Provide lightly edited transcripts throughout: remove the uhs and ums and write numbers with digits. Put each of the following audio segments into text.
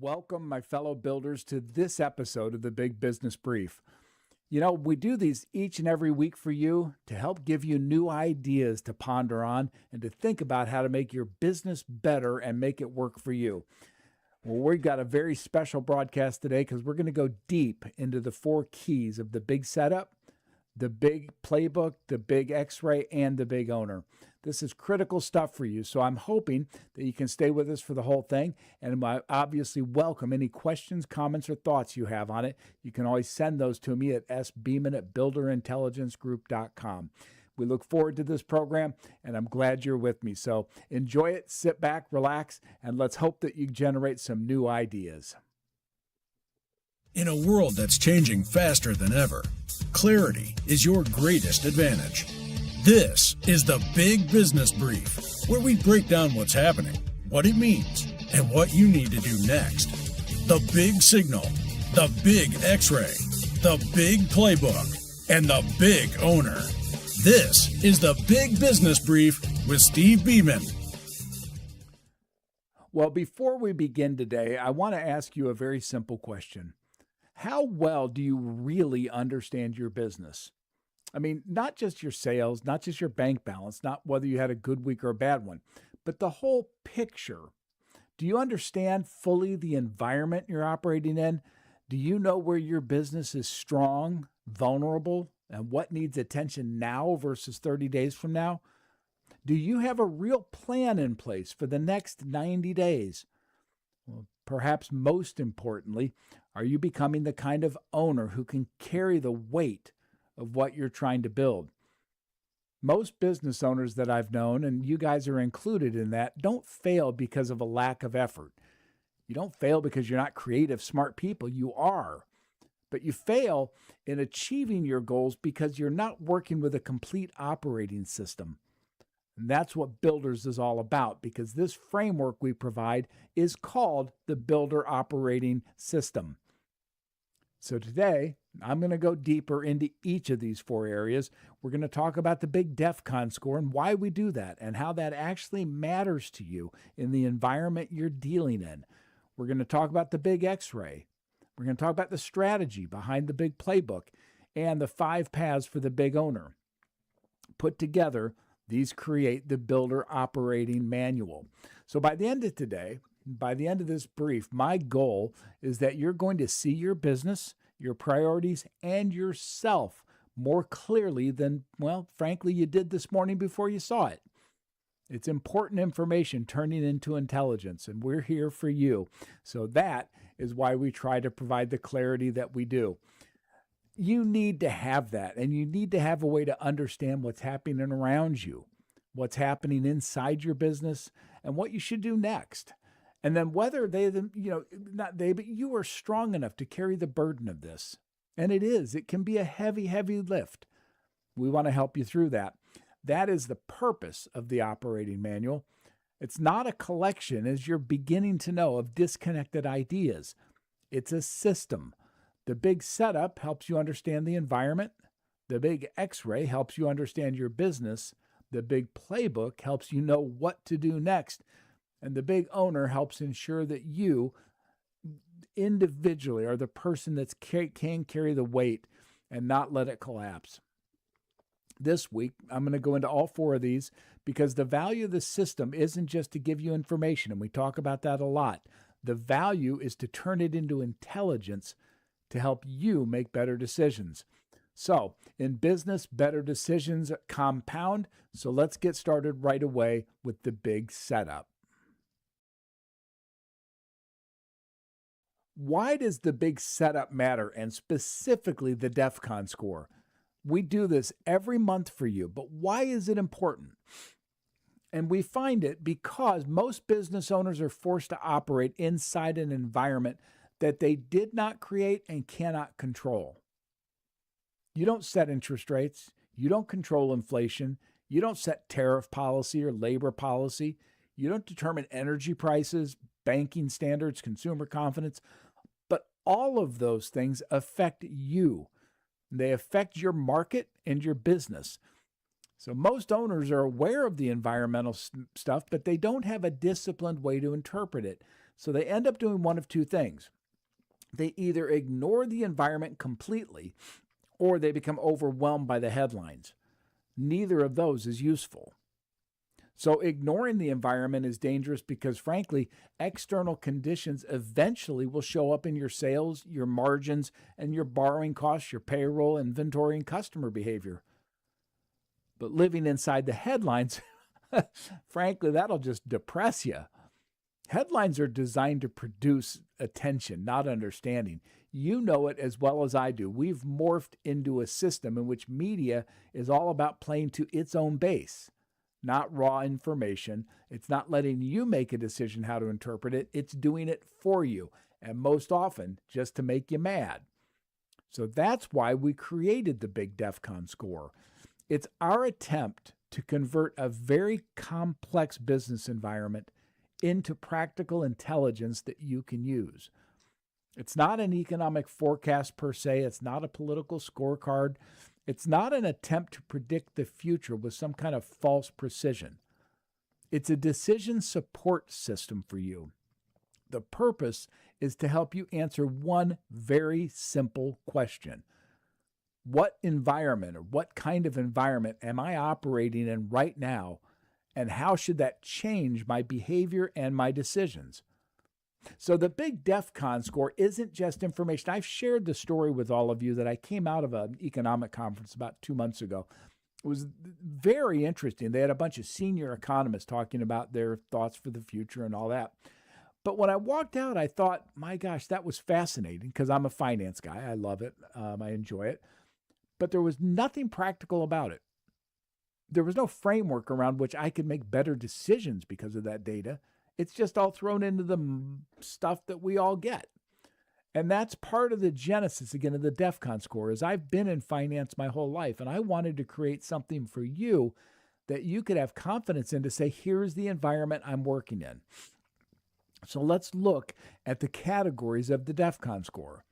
Welcome, my fellow builders, to this episode of the Big Business Brief. You know, we do these each and every week for you to help give you new ideas to ponder on and to think about how to make your business better and make it work for you. Well, we've got a very special broadcast today because we're going to go deep into the four keys of the big setup, the big playbook, the big X-ray, and the big owner. This is critical stuff for you, so I'm hoping that you can stay with us for the whole thing, and I obviously welcome any questions, comments, or thoughts you have on it. You can always send those to me at sbeeman@builderintelligencegroup.com. We look forward to this program, and I'm glad you're with me. So enjoy it, sit back, relax, and let's hope that you generate some new ideas. In a world that's changing faster than ever, clarity is your greatest advantage. This is the Big Business Brief, where we break down what's happening, what it means, and what you need to do next. The big signal, the big X-ray, the big playbook, and the big owner. This is the Big Business Brief with Steve Beeman. Well, before we begin today, I want to ask you a very simple question. How well do you really understand your business? I mean, not just your sales, not just your bank balance, not whether you had a good week or a bad one, but the whole picture. Do you understand fully the environment you're operating in? Do you know where your business is strong, vulnerable, and what needs attention now versus 30 days from now? Do you have a real plan in place for the next 90 days? Well, perhaps most importantly, are you becoming the kind of owner who can carry the weight of what you're trying to build? Most business owners that I've known, and you guys are included in that, don't fail because of a lack of effort. You don't fail because you're not creative, smart people. You are. But you fail in achieving your goals because you're not working with a complete operating system. And that's what Builders is all about, because this framework we provide is called the Builder Operating System. So today, I'm going to go deeper into each of these four areas. We're going to talk about the big DEFCON score and why we do that and how that actually matters to you in the environment you're dealing in. We're going to talk about the big X-ray. We're going to talk about the strategy behind the big playbook and the 5 paths for the big owner. Put together, these create the Builder Operating Manual. So by the end of today, by the end of this brief, my goal is that you're going to see your business, your priorities, and yourself more clearly than, well, frankly, you did this morning before you saw it. It's important information turning into intelligence, and we're here for you. So that is why we try to provide the clarity that we do. You need to have that, and you need to have a way to understand what's happening around you, what's happening inside your business, and what you should do next. And then whether not they, but you are strong enough to carry the burden of this. And it can be a heavy, heavy lift. We want to help you through that. That is the purpose of the operating manual. It's not a collection, as you're beginning to know, of disconnected ideas. It's a system. The big setup helps you understand the environment. The big X-ray helps you understand your business. The big playbook helps you know what to do next. And the big owner helps ensure that you individually are the person that can carry the weight and not let it collapse. This week, I'm going to go into all four of these because the value of the system isn't just to give you information, and we talk about that a lot. The value is to turn it into intelligence to help you make better decisions. So, in business, better decisions compound. So let's get started right away with the big setup. Why does the big setup matter, and specifically the DEFCON score? We do this every month for you, but why is it important? And we find it because most business owners are forced to operate inside an environment that they did not create and cannot control. You don't set interest rates. You don't control inflation. You don't set tariff policy or labor policy. You don't determine energy prices, banking standards, consumer confidence. But all of those things affect you. They affect your market and your business. So most owners are aware of the environmental stuff, but they don't have a disciplined way to interpret it. So they end up doing one of two things. They either ignore the environment completely or they become overwhelmed by the headlines. Neither of those is useful. So ignoring the environment is dangerous because, frankly, external conditions eventually will show up in your sales, your margins, and your borrowing costs, your payroll, inventory, and customer behavior. But living inside the headlines, frankly, that'll just depress you. Headlines are designed to produce attention, not understanding. You know it as well as I do. We've morphed into a system in which media is all about playing to its own base, not raw information. It's not letting you make a decision how to interpret it. It's doing it for you, and most often just to make you mad. So that's why we created the Big DEFCON score. It's our attempt to convert a very complex business environment into practical intelligence that you can use. It's not an economic forecast per se. It's not a political scorecard. It's not an attempt to predict the future with some kind of false precision. It's a decision support system for you. The purpose is to help you answer one very simple question. What environment or what kind of environment am I operating in right now, and how should that change my behavior and my decisions? So the Big DEFCON score isn't just information. I've shared the story with all of you that I came out of an economic conference about 2 months ago. It was very interesting. They had a bunch of senior economists talking about their thoughts for the future and all that. But when I walked out, I thought, my gosh, that was fascinating because I'm a finance guy. I love it. I enjoy it. But there was nothing practical about it. There was no framework around which I could make better decisions because of that data. It's just all thrown into the stuff that we all get. And that's part of the genesis, again, of the DEFCON score, is I've been in finance my whole life, and I wanted to create something for you that you could have confidence in to say, here's the environment I'm working in. So let's look at the categories of the DEFCON score.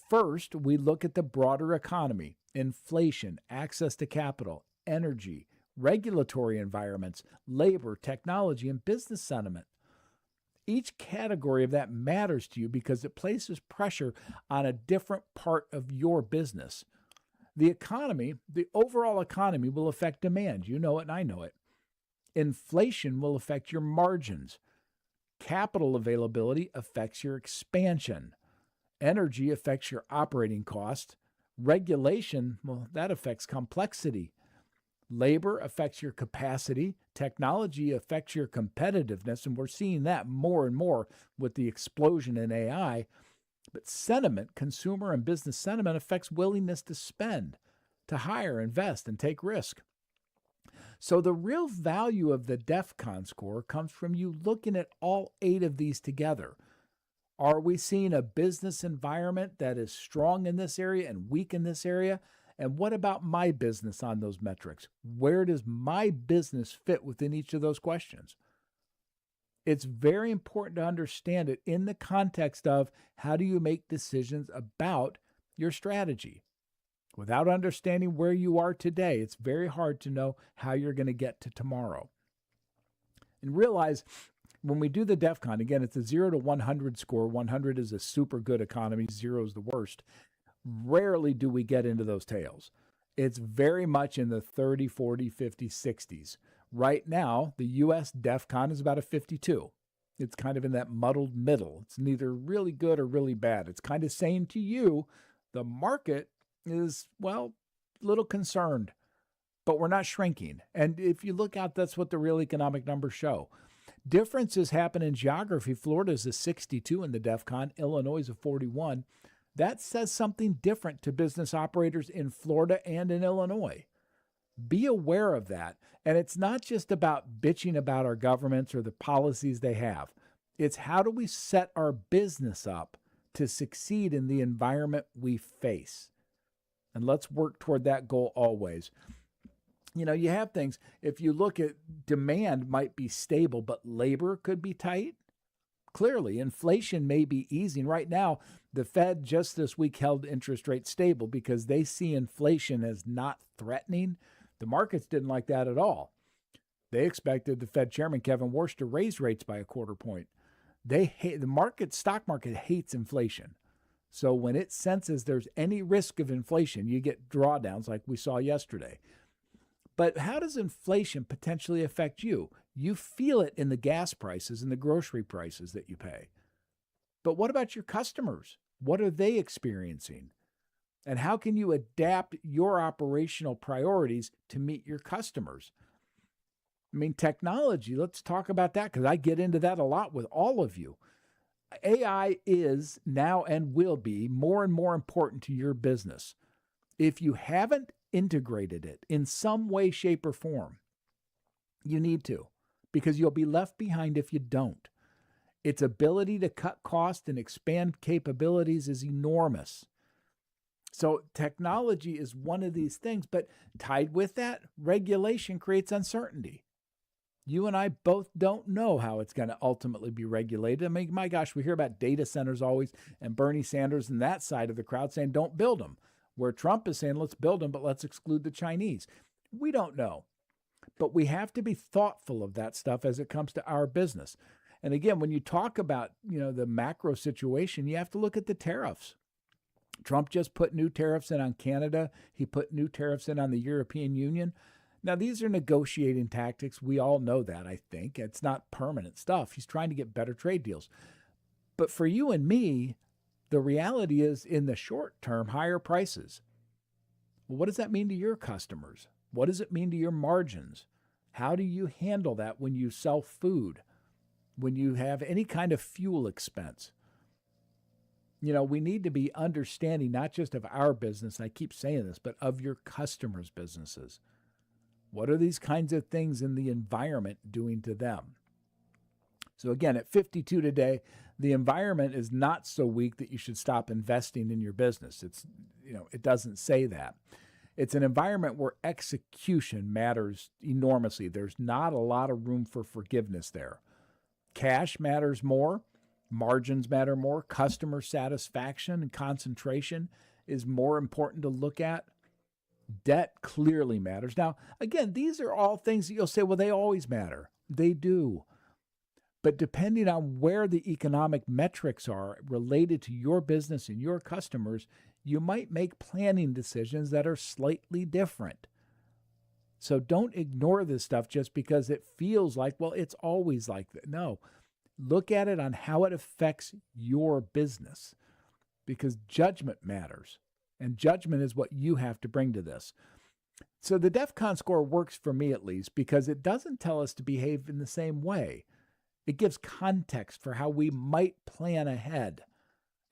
First, we look at the broader economy, inflation, access to capital, energy, regulatory environments, labor, technology, and business sentiment. Each category of that matters to you because it places pressure on a different part of your business. The economy, the overall economy, will affect demand. You know it and I know it. Inflation will affect your margins. Capital availability affects your expansion. Energy affects your operating cost. Regulation, well, that affects complexity. Labor affects your capacity. Technology affects your competitiveness, and we're seeing that more and more with the explosion in AI. But sentiment, consumer and business sentiment, affects willingness to spend, to hire, invest, and take risk. So the real value of the DEFCON score comes from you looking at all 8 of these together. Are we seeing a business environment that is strong in this area and weak in this area? And what about my business on those metrics? Where does my business fit within each of those questions? It's very important to understand it in the context of how do you make decisions about your strategy. Without understanding where you are today, it's very hard to know how you're going to get to tomorrow. And realize when we do the DEFCON, again, it's a 0 to 100 score. 100 is a super good economy. 0 is the worst. Rarely do we get into those tails. It's very much in the 30, 40, 50, 60s. Right now, the U.S. DEFCON is about a 52. It's kind of in that muddled middle. It's neither really good or really bad. It's kind of saying to you, the market is, well, a little concerned, but we're not shrinking. And if you look out, that's what the real economic numbers show. Differences happen in geography. Florida is a 62 in the DEFCON. Illinois is a 41. That says something different to business operators in Florida and in Illinois. Be aware of that. And it's not just about bitching about our governments or the policies they have. It's how do we set our business up to succeed in the environment we face. And let's work toward that goal always. You know, you have things, if you look at demand might be stable, but labor could be tight. Clearly, inflation may be easing. Right now, the Fed just this week held interest rates stable because they see inflation as not threatening. The markets didn't like that at all. They expected the Fed chairman, Kevin Warsh, to raise rates by a quarter point. Stock market hates inflation. So when it senses there's any risk of inflation, you get drawdowns like we saw yesterday. But how does inflation potentially affect you? You feel it in the gas prices and the grocery prices that you pay. But what about your customers? What are they experiencing? And how can you adapt your operational priorities to meet your customers? I mean, technology, let's talk about that because I get into that a lot with all of you. AI is now and will be more and more important to your business. If you haven't integrated it in some way, shape, or form, you need to, because you'll be left behind if you don't. Its ability to cut costs and expand capabilities is enormous. So technology is one of these things, but tied with that, regulation creates uncertainty. You and I both don't know how it's going to ultimately be regulated. I mean, my gosh, we hear about data centers always, and Bernie Sanders and that side of the crowd saying, don't build them, where Trump is saying, let's build them, but let's exclude the Chinese. We don't know. But we have to be thoughtful of that stuff as it comes to our business. And again, when you talk about, the macro situation, you have to look at the tariffs. Trump just put new tariffs in on Canada. He put new tariffs in on the European Union. Now, these are negotiating tactics. We all know that, I think. It's not permanent stuff. He's trying to get better trade deals. But for you and me, the reality is, in the short term, higher prices. Well, what does that mean to your customers? What does it mean to your margins? How do you handle that when you sell food, when you have any kind of fuel expense? We need to be understanding not just of our business, I keep saying this, but of your customers' businesses. What are these kinds of things in the environment doing to them? So again, at 52 today, the environment is not so weak that you should stop investing in your business. It doesn't say that. It's an environment where execution matters enormously. There's not a lot of room for forgiveness there. Cash matters more. Margins matter more. Customer satisfaction and concentration is more important to look at. Debt clearly matters. Now, again, these are all things that you'll say, well, they always matter. They do. But depending on where the economic metrics are related to your business and your customers, you might make planning decisions that are slightly different. So don't ignore this stuff just because it feels like, well, it's always like that. No, look at it on how it affects your business, because judgment matters. And judgment is what you have to bring to this. So the DEFCON score works for me, at least, because it doesn't tell us to behave in the same way. It gives context for how we might plan ahead.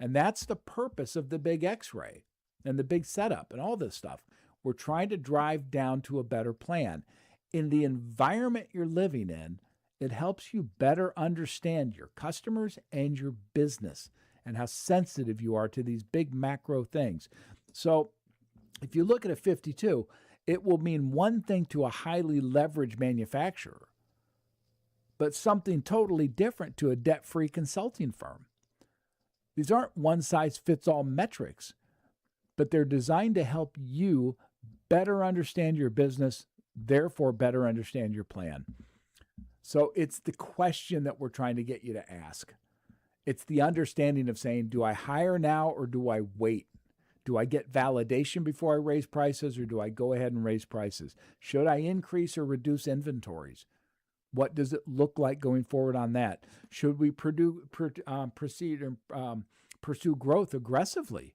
And that's the purpose of the big X-ray and the big setup and all this stuff. We're trying to drive down to a better plan. In the environment you're living in, it helps you better understand your customers and your business and how sensitive you are to these big macro things. So if you look at a 52, it will mean one thing to a highly leveraged manufacturer, but something totally different to a debt-free consulting firm. These aren't one-size-fits-all metrics, but they're designed to help you better understand your business, therefore better understand your plan. So it's the question that we're trying to get you to ask. It's the understanding of saying, do I hire now or do I wait? Do I get validation before I raise prices, or do I go ahead and raise prices? Should I increase or reduce inventories? What does it look like going forward on that? Should we pursue growth aggressively?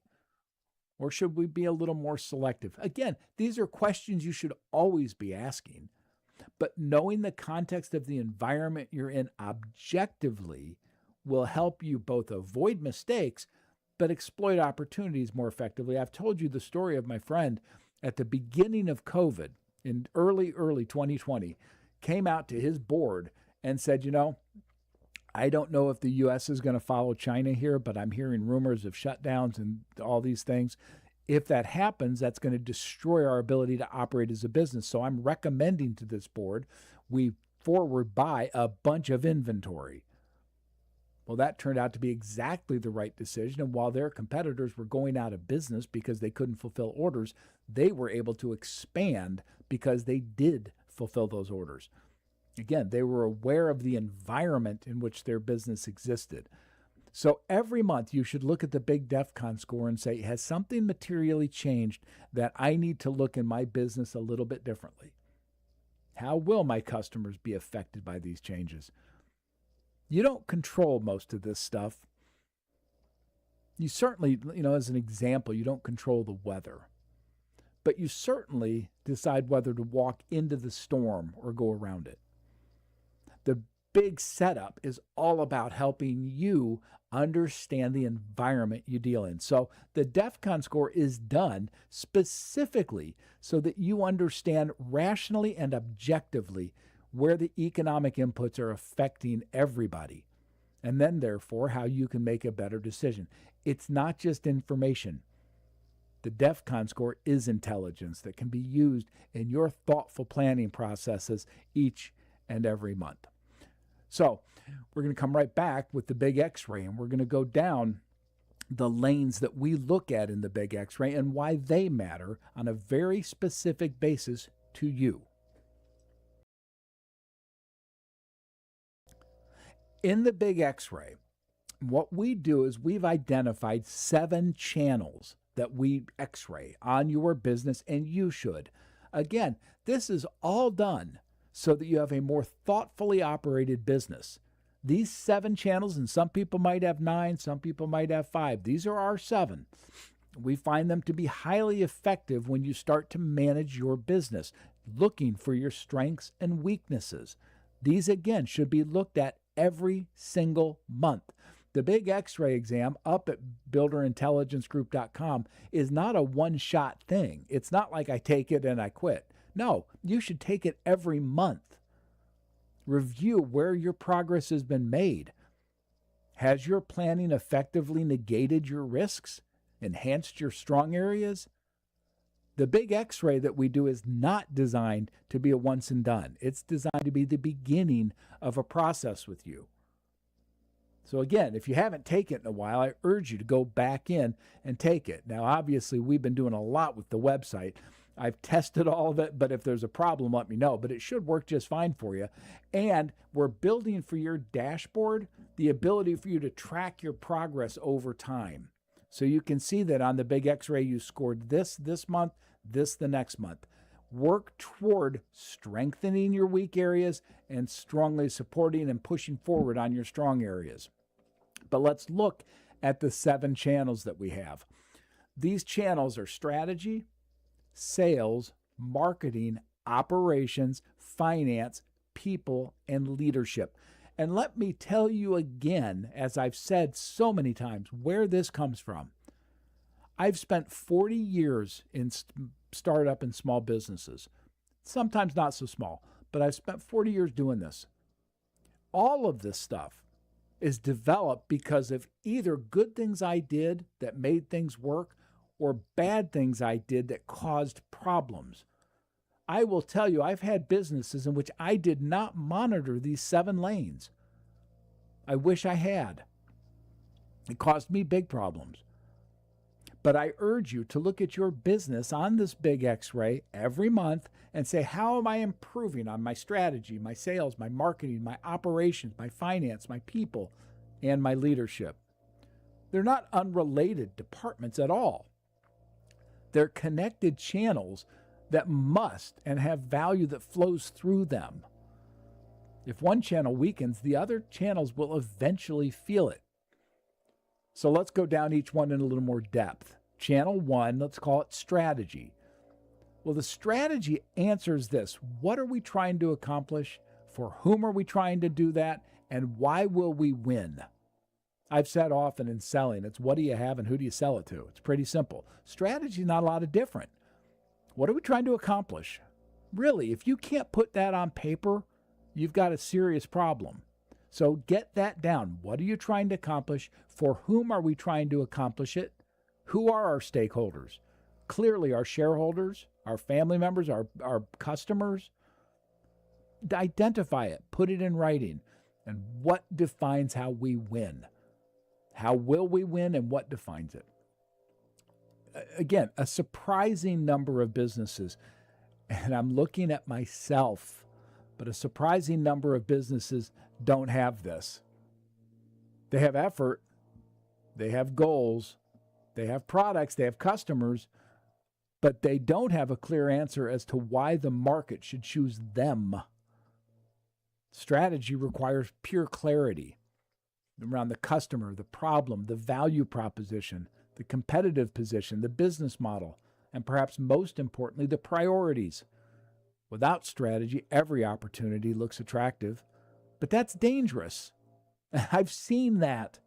Or should we be a little more selective? Again, these are questions you should always be asking. But knowing the context of the environment you're in objectively will help you both avoid mistakes but exploit opportunities more effectively. I've told you the story of my friend at the beginning of COVID in early 2020, came out to his board and said, I don't know if the U.S. is going to follow China here, but I'm hearing rumors of shutdowns and all these things. If that happens, that's going to destroy our ability to operate as a business. So I'm recommending to this board we forward buy a bunch of inventory. Well, that turned out to be exactly the right decision. And while their competitors were going out of business because they couldn't fulfill orders, they were able to expand because they did fulfill those orders. Again, they were aware of the environment in which their business existed. So every month you should look at the big DEFCON score and say, has something materially changed that I need to look in my business a little bit differently? How will my customers be affected by these changes? You don't control most of this stuff. You certainly, as an example, you don't control the weather. But you certainly decide whether to walk into the storm or go around it. The big setup is all about helping you understand the environment you deal in. So the DEFCON score is done specifically so that you understand rationally and objectively where the economic inputs are affecting everybody, and then therefore how you can make a better decision. It's not just information. The DEFCON score is intelligence that can be used in your thoughtful planning processes each and every month. So we're going to come right back with the big X-ray, and we're going to go down the lanes that we look at in the big X-ray and why they matter on a very specific basis to you. In the big X-ray, what we do is we've identified 7 channels that we X-ray on your business, and you should. Again, this is all done so that you have a more thoughtfully operated business. These 7 channels, and some people might have 9, some people might have 5. These are our 7. We find them to be highly effective when you start to manage your business, looking for your strengths and weaknesses. These, again, should be looked at every single month. The big X-ray exam up at builderintelligencegroup.com is not a one-shot thing. It's not like I take it and I quit. No, you should take it every month. Review where your progress has been made. Has your planning effectively negated your risks, enhanced your strong areas? The big X-ray that we do is not designed to be a once and done. It's designed to be the beginning of a process with you. So again, if you haven't taken it in a while, I urge you to go back in and take it. Now, obviously, we've been doing a lot with the website. I've tested all of it, but if there's a problem, let me know. But it should work just fine for you. And we're building for your dashboard the ability for you to track your progress over time. So you can see that on the big X-ray, you scored this month, this the next month. Work toward strengthening your weak areas and strongly supporting and pushing forward on your strong areas. But let's look at the 7 channels that we have. These channels are strategy, sales, marketing, operations, finance, people, and leadership. And let me tell you again, as I've said so many times, where this comes from. I've spent 40 years in startup and small businesses, sometimes not so small, but I've spent 40 years doing this. All of this stuff is developed because of either good things I did that made things work or bad things I did that caused problems. I will tell you, I've had businesses in which I did not monitor these 7 lanes. I wish I had. It caused me big problems. But I urge you to look at your business on this big X-ray every month and say, how am I improving on my strategy, my sales, my marketing, my operations, my finance, my people, and my leadership? They're not unrelated departments at all. They're connected channels that must and have value that flows through them. If one channel weakens, the other channels will eventually feel it. So let's go down each one in a little more depth. Channel 1, let's call it strategy. Well, the strategy answers this. What are we trying to accomplish? For whom are we trying to do that? And why will we win? I've said often in selling, it's what do you have and who do you sell it to? It's pretty simple. Strategy is not a lot of different. What are we trying to accomplish? Really, if you can't put that on paper, you've got a serious problem. So get that down. What are you trying to accomplish? For whom are we trying to accomplish it? Who are our stakeholders? Clearly, our shareholders, our family members, our customers. Identify it. Put it in writing. And what defines how we win? How will we win and what defines it? Again, a surprising number of businesses, and I'm looking at myself But a surprising number of businesses don't have this. They have effort, they have goals, they have products, they have customers, but they don't have a clear answer as to why the market should choose them. Strategy requires pure clarity around the customer, the problem, the value proposition, the competitive position, the business model, and perhaps most importantly, the priorities. Without strategy, every opportunity looks attractive, but that's dangerous. I've seen that.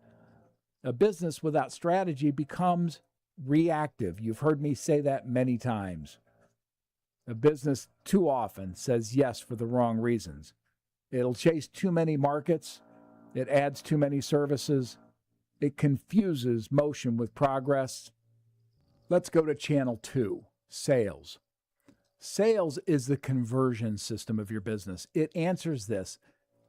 A business without strategy becomes reactive. You've heard me say that many times. A business too often says yes for the wrong reasons. It'll chase too many markets. It adds too many services. It confuses motion with progress. Let's go to channel 2, sales. Sales is the conversion system of your business. It answers this: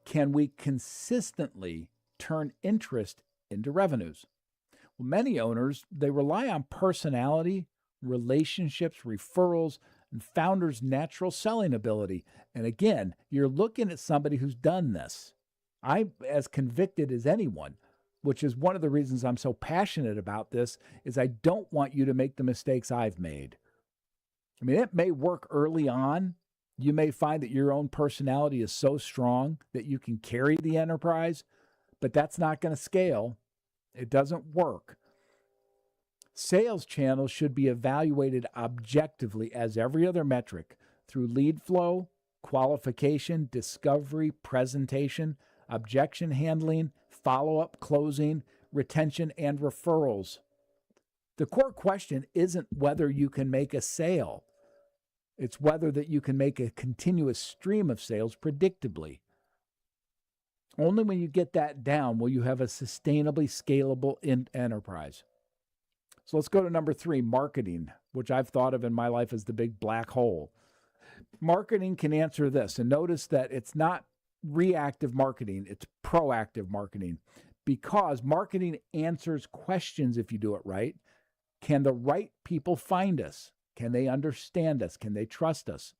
can we consistently turn interest into revenues? Well, many owners, they rely on personality, relationships, referrals, and founders' natural selling ability. And again, you're looking at somebody who's done this. I'm as convicted as anyone, which is one of the reasons I'm so passionate about this, is I don't want you to make the mistakes I've made. I mean, it may work early on. You may find that your own personality is so strong that you can carry the enterprise, but that's not going to scale. It doesn't work. Sales channels should be evaluated objectively as every other metric through lead flow, qualification, discovery, presentation, objection handling, follow-up, closing, retention, and referrals. The core question isn't whether you can make a sale. It's whether that you can make a continuous stream of sales predictably. Only when you get that down will you have a sustainably scalable enterprise. So let's go to number 3, marketing, which I've thought of in my life as the big black hole. Marketing can answer this, and notice that it's not reactive marketing, it's proactive marketing, because marketing answers questions if you do it right. Can the right people find us? Can they understand us? Can they trust us?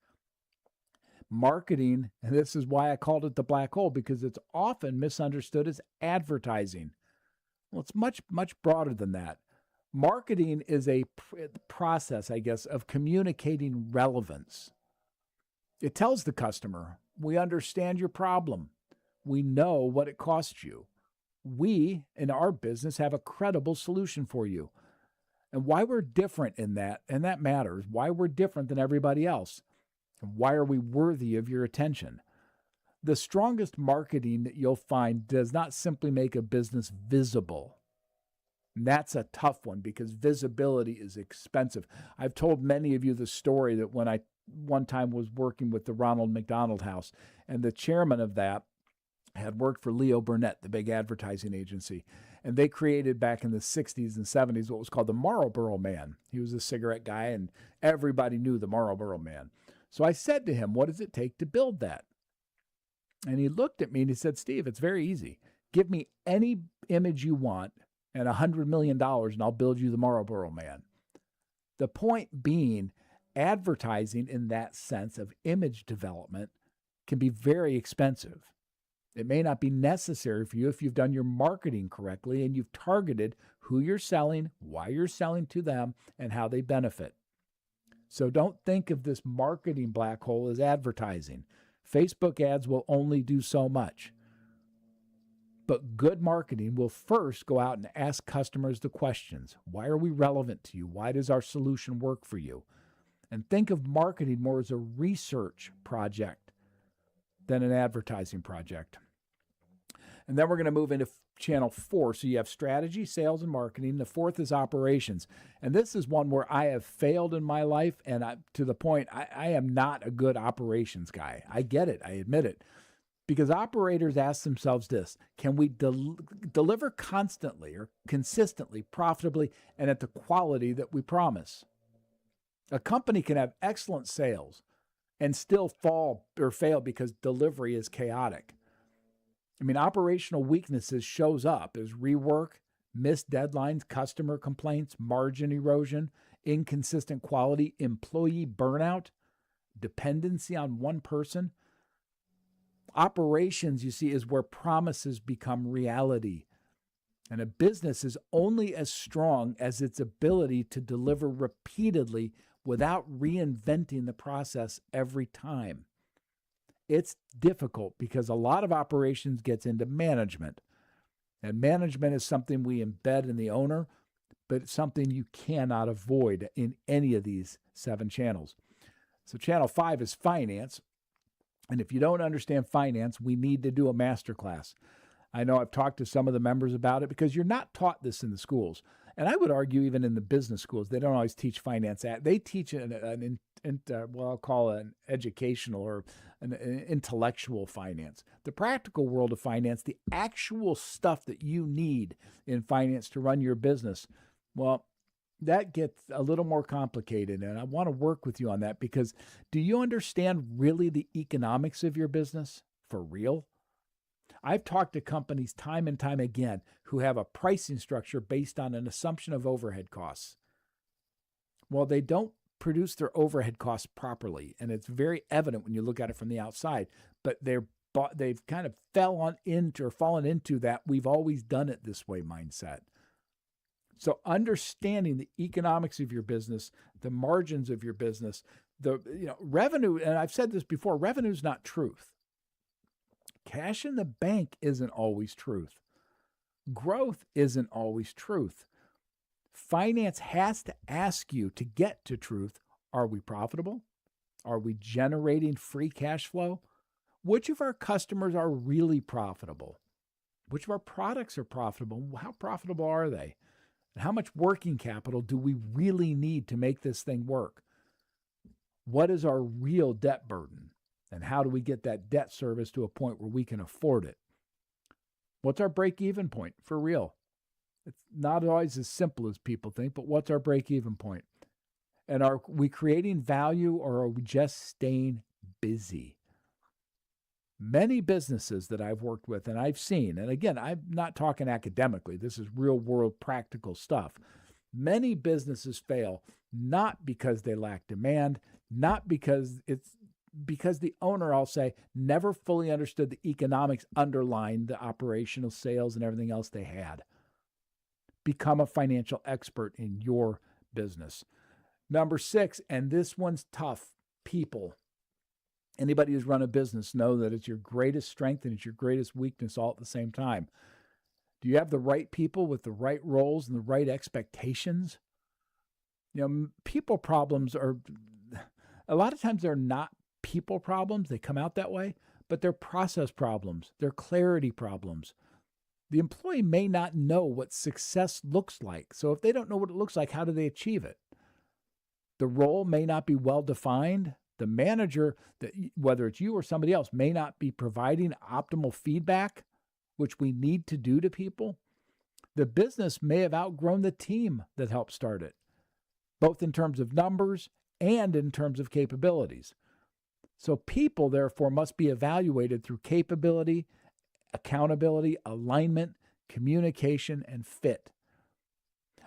Marketing, and this is why I called it the black hole, because it's often misunderstood as advertising. Well, it's much, much broader than that. Marketing is a process, I guess, of communicating relevance. It tells the customer, we understand your problem. We know what it costs you. We, in our business, have a credible solution for you. And why we're different in that, and that matters, why we're different than everybody else. And why are we worthy of your attention? The strongest marketing that you'll find does not simply make a business visible. And that's a tough one because visibility is expensive. I've told many of you the story that when I one time was working with the Ronald McDonald House, and the chairman of that had worked for Leo Burnett, the big advertising agency. And they created back in the 60s and 70s what was called the Marlboro Man. He was a cigarette guy, and everybody knew the Marlboro Man. So I said to him, what does it take to build that? And he looked at me and he said, Steve, it's very easy. Give me any image you want and $100 million, and I'll build you the Marlboro Man. The point being, advertising in that sense of image development can be very expensive. It may not be necessary for you if you've done your marketing correctly and you've targeted who you're selling, why you're selling to them, and how they benefit. So don't think of this marketing black hole as advertising. Facebook ads will only do so much. But good marketing will first go out and ask customers the questions. Why are we relevant to you? Why does our solution work for you? And think of marketing more as a research project than an advertising project. And then we're going to move into channel 4. So you have strategy, sales, and marketing. The fourth is operations. And this is one where I have failed in my life, and to the point I am not a good operations guy. I get it. I admit it. Because operators ask themselves this: can we deliver constantly or consistently, profitably, and at the quality that we promise? A company can have excellent sales and still fall or fail because delivery is chaotic. I mean, operational weaknesses shows up as rework, missed deadlines, customer complaints, margin erosion, inconsistent quality, employee burnout, dependency on one person. Operations, you see, is where promises become reality. And a business is only as strong as its ability to deliver repeatedly without reinventing the process every time. It's difficult because a lot of operations gets into management. And management is something we embed in the owner, but it's something you cannot avoid in any of these 7 channels. So channel 5 is finance. And if you don't understand finance, we need to do a masterclass. I know I've talked to some of the members about it because you're not taught this in the schools. And I would argue even in the business schools, they don't always teach finance. They teach I'll call it an educational or an intellectual finance. The practical world of finance, the actual stuff that you need in finance to run your business, well, that gets a little more complicated. And I want to work with you on that because do you understand really the economics of your business for real? I've talked to companies time and time again who have a pricing structure based on an assumption of overhead costs. Well, they don't produce their overhead costs properly, and it's very evident when you look at it from the outside, but they've kind of fallen into that we've always done it this way mindset. So understanding the economics of your business, the margins of your business, the revenue, and I've said this before, revenue is not truth. Cash in the bank isn't always truth. Growth isn't always truth. Finance has to ask you to get to truth. Are we profitable? Are we generating free cash flow? Which of our customers are really profitable? Which of our products are profitable? How profitable are they? And how much working capital do we really need to make this thing work? What is our real debt burden? And how do we get that debt service to a point where we can afford it? What's our break-even point for real? It's not always as simple as people think, but what's our break-even point? And are we creating value or are we just staying busy? Many businesses that I've worked with and I've seen, and again, I'm not talking academically, this is real world practical stuff. Many businesses fail not because they lack demand, not because the owner, I'll say, never fully understood the economics underlying the operational sales and everything else they had. Become a financial expert in your business. Number 6, and this one's tough, people. Anybody who's run a business know that it's your greatest strength and it's your greatest weakness all at the same time. Do you have the right people with the right roles and the right expectations? People problems are, a lot of times they're not people problems. They come out that way, but they're process problems. They're clarity problems. The employee may not know what success looks like. So if they don't know what it looks like, how do they achieve it? The role may not be well defined. The manager, whether it's you or somebody else, may not be providing optimal feedback, which we need to do to people. The business may have outgrown the team that helped start it, both in terms of numbers and in terms of capabilities. So people, therefore, must be evaluated through capability, accountability, alignment, communication, and fit.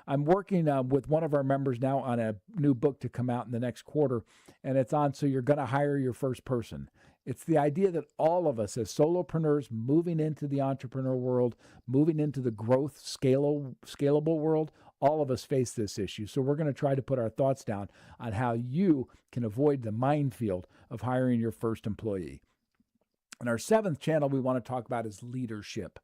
I'm working with one of our members now on a new book to come out in the next quarter, and it's on So You're Going to Hire Your First Person. It's the idea that all of us as solopreneurs moving into the entrepreneur world, moving into the growth, scalable world, all of us face this issue. So we're going to try to put our thoughts down on how you can avoid the minefield of hiring your first employee. And our 7th channel we want to talk about is leadership.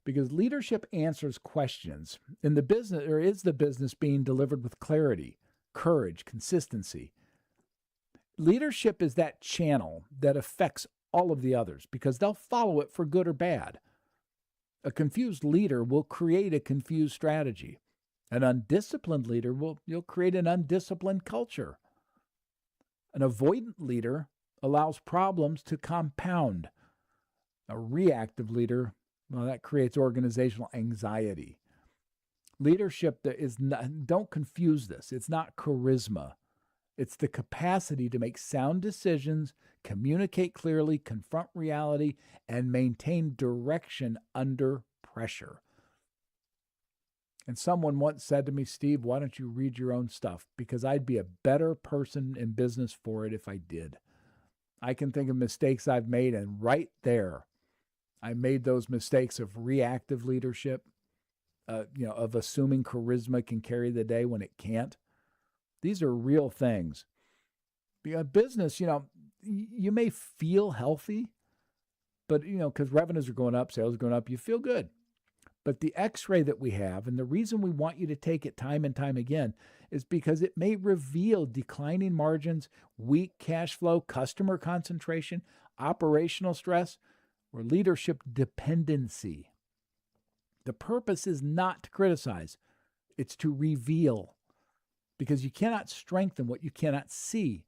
Because leadership answers questions. In the business, or is the business being delivered with clarity, courage, consistency? Leadership is that channel that affects all of the others because they'll follow it for good or bad. A confused leader will create a confused strategy. An undisciplined leader you'll create an undisciplined culture. An avoidant leader allows problems to compound. A reactive leader, well, that creates organizational anxiety. Leadership don't confuse this. It's not charisma. It's the capacity to make sound decisions, communicate clearly, confront reality, and maintain direction under pressure. And someone once said to me, Steve, why don't you read your own stuff? Because I'd be a better person in business for it if I did. I can think of mistakes I've made, and right there, I made those mistakes of reactive leadership, of assuming charisma can carry the day when it can't. These are real things. Business, you may feel healthy, but, because revenues are going up, sales are going up, you feel good. But the x-ray that we have, and the reason we want you to take it time and time again, is because it may reveal declining margins, weak cash flow, customer concentration, operational stress, or leadership dependency. The purpose is not to criticize. It's to reveal, because you cannot strengthen what you cannot see.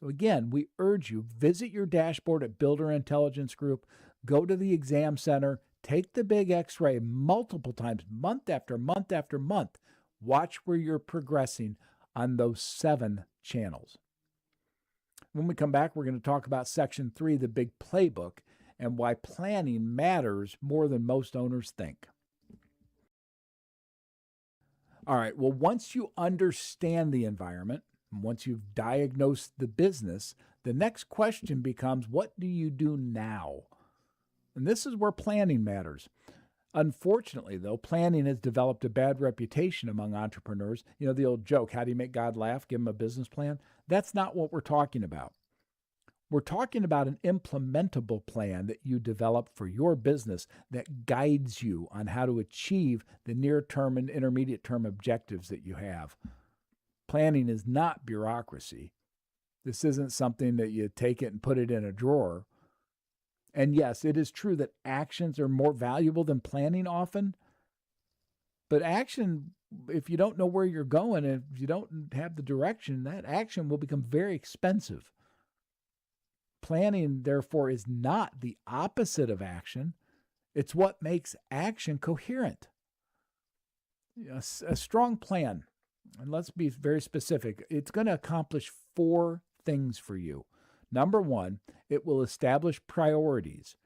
So again, we urge you, visit your dashboard at Builder Intelligence Group, go to the exam center, take the big x-ray multiple times, month after month after month. Watch where you're progressing on those 7 channels. When we come back, we're going to talk about Section 3, the big playbook, and why planning matters more than most owners think. All right, well, once you understand the environment, once you've diagnosed the business, the next question becomes, what do you do now? And this is where planning matters. Unfortunately, though, planning has developed a bad reputation among entrepreneurs. The old joke, how do you make God laugh? Give him a business plan. That's not what we're talking about. We're talking about an implementable plan that you develop for your business that guides you on how to achieve the near-term and intermediate-term objectives that you have. Planning is not bureaucracy. This isn't something that you take it and put it in a drawer. And yes, it is true that actions are more valuable than planning often. But action, if you don't know where you're going, if you don't have the direction, that action will become very expensive. Planning, therefore, is not the opposite of action. It's what makes action coherent. A strong plan, and let's be very specific, it's going to accomplish 4 things for you. Number 1, it will establish priorities.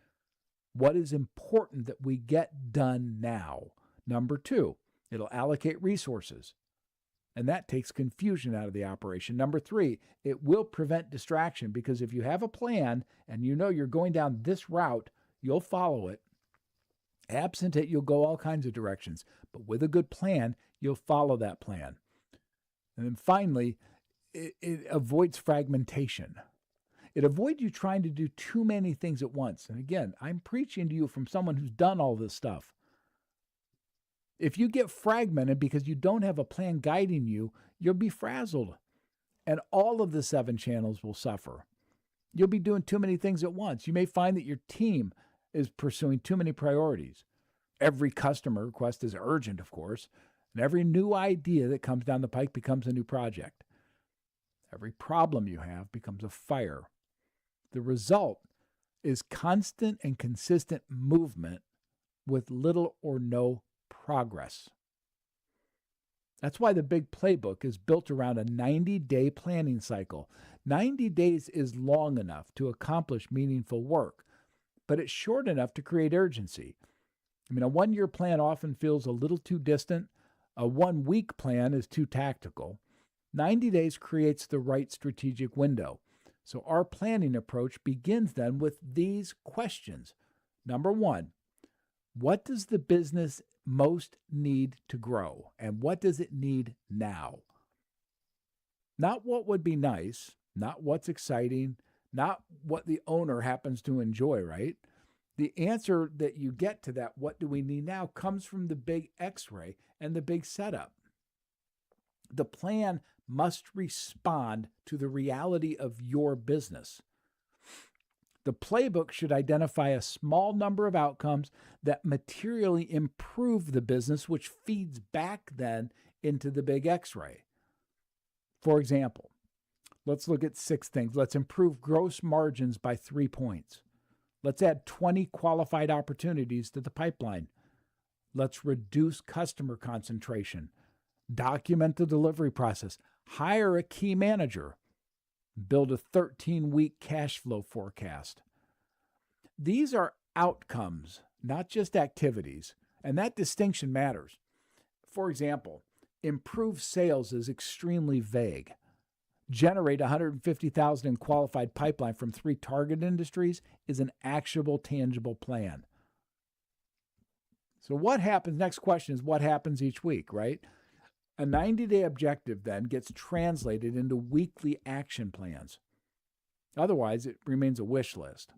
What is important that we get done now? Number 2, it'll allocate resources, and that takes confusion out of the operation. Number 3, it will prevent distraction, because if you have a plan and you know you're going down this route, you'll follow it. Absent it, you'll go all kinds of directions. But with a good plan, you'll follow that plan. And then finally, it avoids fragmentation. It avoids you trying to do too many things at once. And again, I'm preaching to you from someone who's done all this stuff. If you get fragmented because you don't have a plan guiding you, you'll be frazzled. And all of the 7 channels will suffer. You'll be doing too many things at once. You may find that your team is pursuing too many priorities. Every customer request is urgent, of course, and every new idea that comes down the pike becomes a new project. Every problem you have becomes a fire. The result is constant and consistent movement with little or no progress. That's why the big playbook is built around a 90-day planning cycle. 90 days is long enough to accomplish meaningful work, but it's short enough to create urgency. A 1-year plan often feels a little too distant. A 1-week plan is too tactical. 90 days creates the right strategic window. So our planning approach begins then with these questions. Number 1, what does the business most need to grow, and what does it need now? Not what would be nice, not what's exciting, not what the owner happens to enjoy, right? The answer that you get to that, what do we need now, comes from the big x-ray and the big setup. The plan must respond to the reality of your business. The playbook should identify a small number of outcomes that materially improve the business, which feeds back then into the big x-ray. For example, let's look at 6 things. Let's improve gross margins by 3 points. Let's add 20 qualified opportunities to the pipeline. Let's reduce customer concentration. Document the delivery process. Hire a key manager. Build a 13-week cash flow forecast. These are outcomes, not just activities, and that distinction matters. For example, improve sales is extremely vague. generate 150,000 in qualified pipeline from 3 target industries is an actionable, tangible plan. So what happens, next question is what happens each week, right? A 90-day objective then gets translated into weekly action plans. Otherwise, it remains a wish list.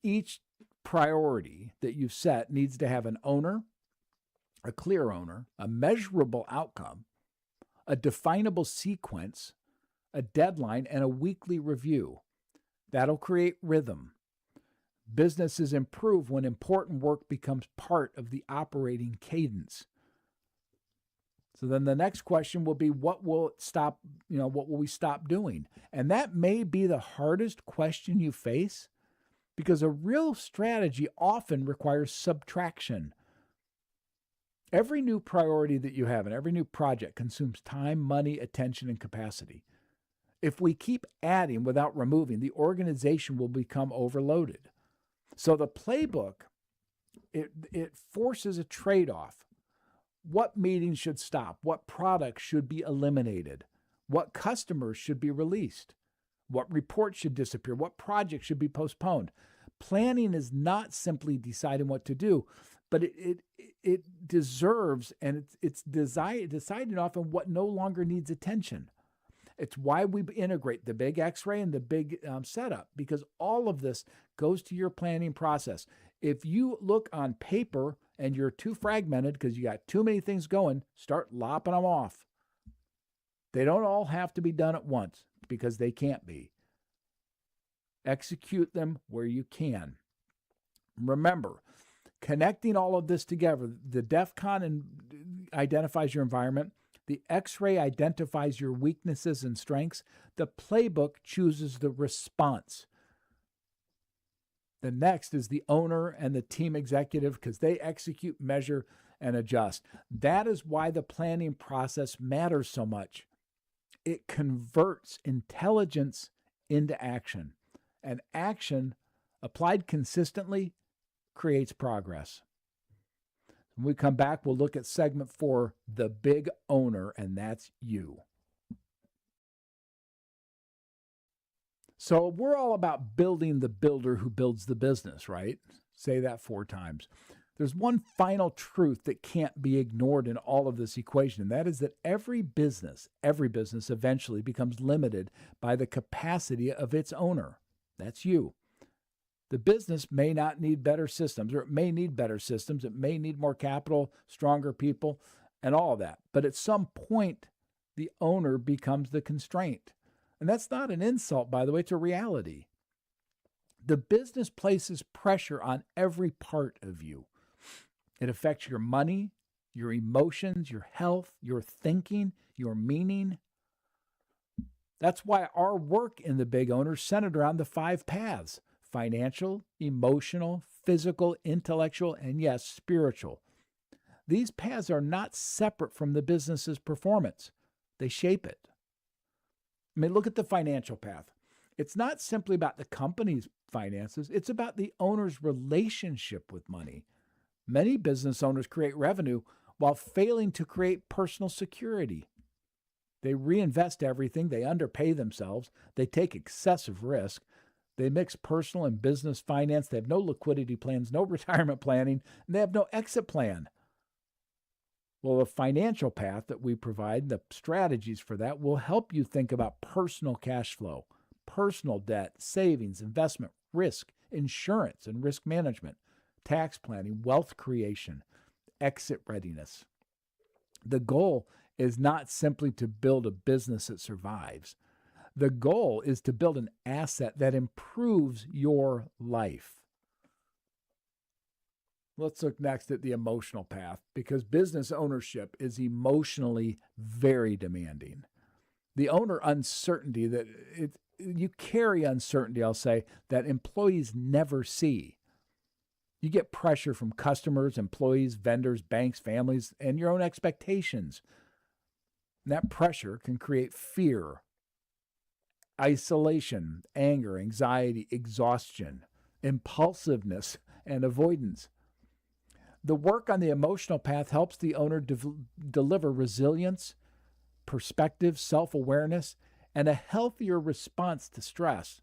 Each priority that you set needs to have an owner, a clear owner, a measurable outcome, a definable sequence, a deadline, and a weekly review. That'll create rhythm. Businesses improve when important work becomes part of the operating cadence. So then the next question will be, what will we stop doing? And that may be the hardest question you face, because a real strategy often requires subtraction. Every new priority that you have and every new project consumes time, money, attention, and capacity. If we keep adding without removing, the organization will become overloaded. So the playbook, it forces a trade-off. What meetings should stop? What products should be eliminated? What customers should be released? What reports should disappear? What projects should be postponed? Planning is not simply deciding what to do, but it deserves, and it's deciding often what no longer needs attention. It's why we integrate the big X-ray and the big setup, because all of this goes to your planning process. If you look on paper and you're too fragmented because you got too many things going, start lopping them off. They don't all have to be done at once, because they can't be. Execute them where you can. Remember, connecting all of this together, the DEFCON identifies your environment, the X-ray identifies your weaknesses and strengths, the playbook chooses the response. The next is the owner and the team executive, because they execute, measure, and adjust. That is why the planning process matters so much. It converts intelligence into action, and action applied consistently creates progress. When we come back, we'll look at segment 4, the big owner, and that's you. So we're all about building the builder who builds the business, right? Say that 4 times. There's one final truth that can't be ignored in all of this equation, and that is that every business eventually becomes limited by the capacity of its owner. That's you. The business may not need better systems, or it may need better systems. It may need more capital, stronger people, and all of that. But at some point, the owner becomes the constraint. And that's not an insult, by the way, it's a reality. The business places pressure on every part of you. It affects your money, your emotions, your health, your thinking, your meaning. That's why our work in the big owner is centered around the 5 paths: financial, emotional, physical, intellectual, and yes, spiritual. These paths are not separate from the business's performance. They shape it. I mean, look at the financial path. It's not simply about the company's finances. It's about the owner's relationship with money. Many business owners create revenue while failing to create personal security. They reinvest everything. They underpay themselves. They take excessive risk. They mix personal and business finance. They have no liquidity plans, no retirement planning, and they have no exit plan. Well, the financial path that we provide, the strategies for that, will help you think about personal cash flow, personal debt, savings, investment, risk, insurance and risk management, tax planning, wealth creation, exit readiness. The goal is not simply to build a business that survives. The goal is to build an asset that improves your life. Let's look next at the emotional path, because business ownership is emotionally very demanding. The owner uncertainty you carry uncertainty, I'll say, that employees never see. You get pressure from customers, employees, vendors, banks, families, and your own expectations. And that pressure can create fear, isolation, anger, anxiety, exhaustion, impulsiveness, and avoidance. The work on the emotional path helps the owner deliver resilience, perspective, self-awareness, and a healthier response to stress.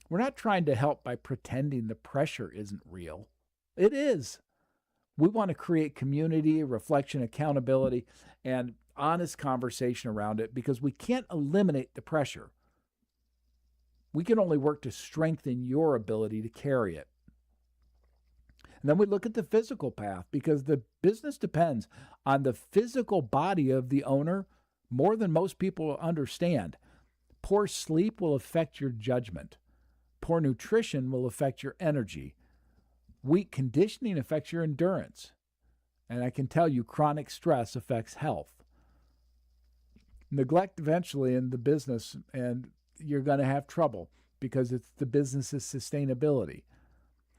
We're not trying to help by pretending the pressure isn't real. It is. We want to create community, reflection, accountability, and honest conversation around it because we can't eliminate the pressure. We can only work to strengthen your ability to carry it. And then we look at the physical path because the business depends on the physical body of the owner more than most people understand. Poor sleep will affect your judgment. Poor nutrition will affect your energy. Weak conditioning affects your endurance. And I can tell you, chronic stress affects health. Neglect eventually in the business, and you're going to have trouble because it's the business's sustainability.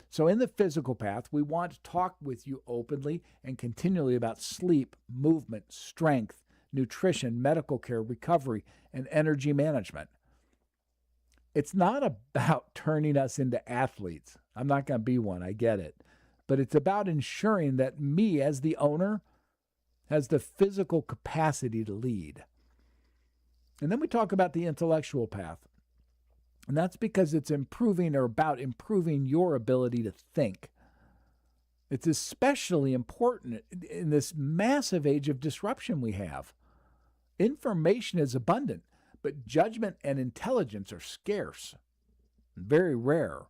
So in the physical path, we want to talk with you openly and continually about sleep, movement, strength, nutrition, medical care, recovery, and energy management. It's not about turning us into athletes. I'm not going to be one, I get it. But it's about ensuring that me as the owner has the physical capacity to lead. And then we talk about the intellectual path. And that's because it's improving or about improving your ability to think. It's especially important in this massive age of disruption we have. Information is abundant, but judgment and intelligence are scarce, very rare.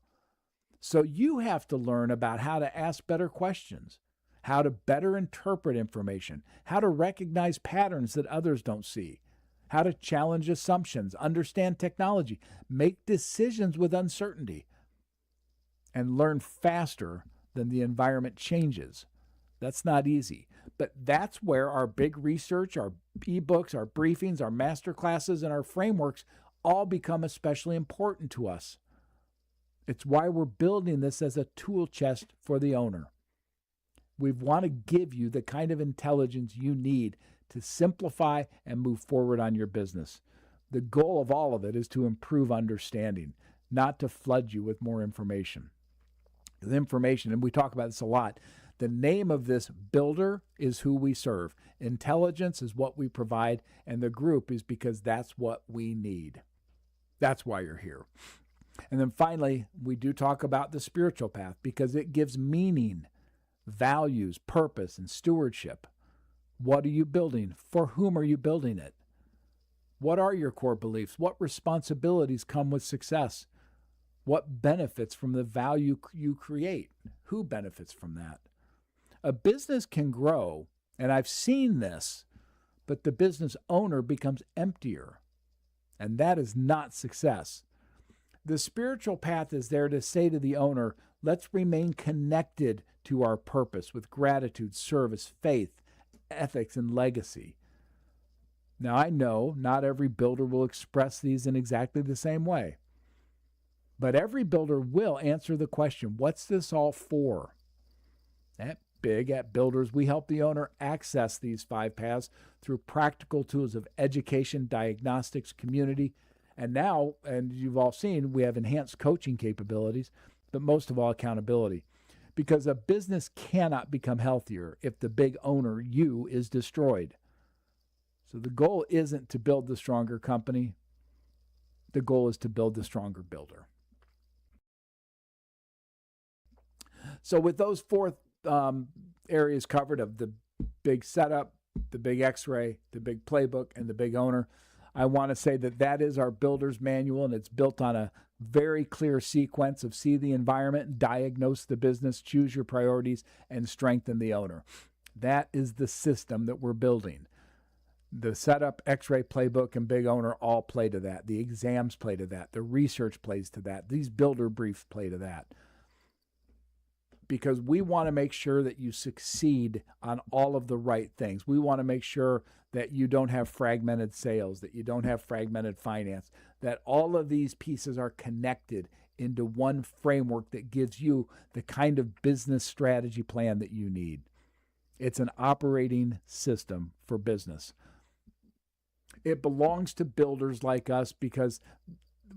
So you have to learn about how to ask better questions, how to better interpret information, how to recognize patterns that others don't see, how to challenge assumptions, understand technology, make decisions with uncertainty, and learn faster than the environment changes. That's not easy, but that's where our big research, our ebooks, our briefings, our master classes, and our frameworks all become especially important to us. It's why we're building this as a tool chest for the owner. We want to give you the kind of intelligence you need to simplify and move forward on your business. The goal of all of it is to improve understanding, not to flood you with more information. The information, and we talk about this a lot, the name of this builder is who we serve. Intelligence is what we provide, and the group is because that's what we need. That's why you're here. And then finally, we do talk about the spiritual path because it gives meaning, values, purpose, and stewardship. What are you building? For whom are you building it? What are your core beliefs? What responsibilities come with success? What benefits from the value you create? Who benefits from that? A business can grow, and I've seen this, but the business owner becomes emptier, and that is not success. The spiritual path is there to say to the owner, let's remain connected to our purpose with gratitude, service, faith, ethics, and legacy. Now, I know not every builder will express these in exactly the same way, but every builder will answer the question, what's this all for? At Builders, we help the owner access these 5 paths through practical tools of education, diagnostics, community, and now, and you've all seen, we have enhanced coaching capabilities, but most of all, accountability. Because a business cannot become healthier if the big owner, you, is destroyed. So the goal isn't to build the stronger company. The goal is to build the stronger builder. So with those 4 areas covered of the big setup, the big X-ray, the big playbook, and the big owner, I want to say that that is our builder's manual, and it's built on a very clear sequence of see the environment, diagnose the business, choose your priorities, and strengthen the owner. That is the system that we're building. The setup, X-ray, playbook, and big owner all play to that. The exams play to that. The research plays to that. These builder briefs play to that. Because we want to make sure that you succeed on all of the right things. We want to make sure that you don't have fragmented sales, that you don't have fragmented finance, that all of these pieces are connected into one framework that gives you the kind of business strategy plan that you need. It's an operating system for business. It belongs to builders like us because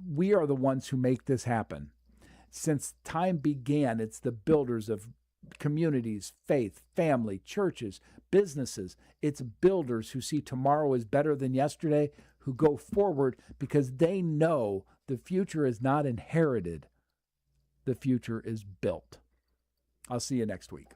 we are the ones who make this happen. Since time began, it's the builders of communities, faith, family, churches, businesses. It's builders who see tomorrow is better than yesterday, who go forward because they know the future is not inherited, the future is built. I'll see you next week.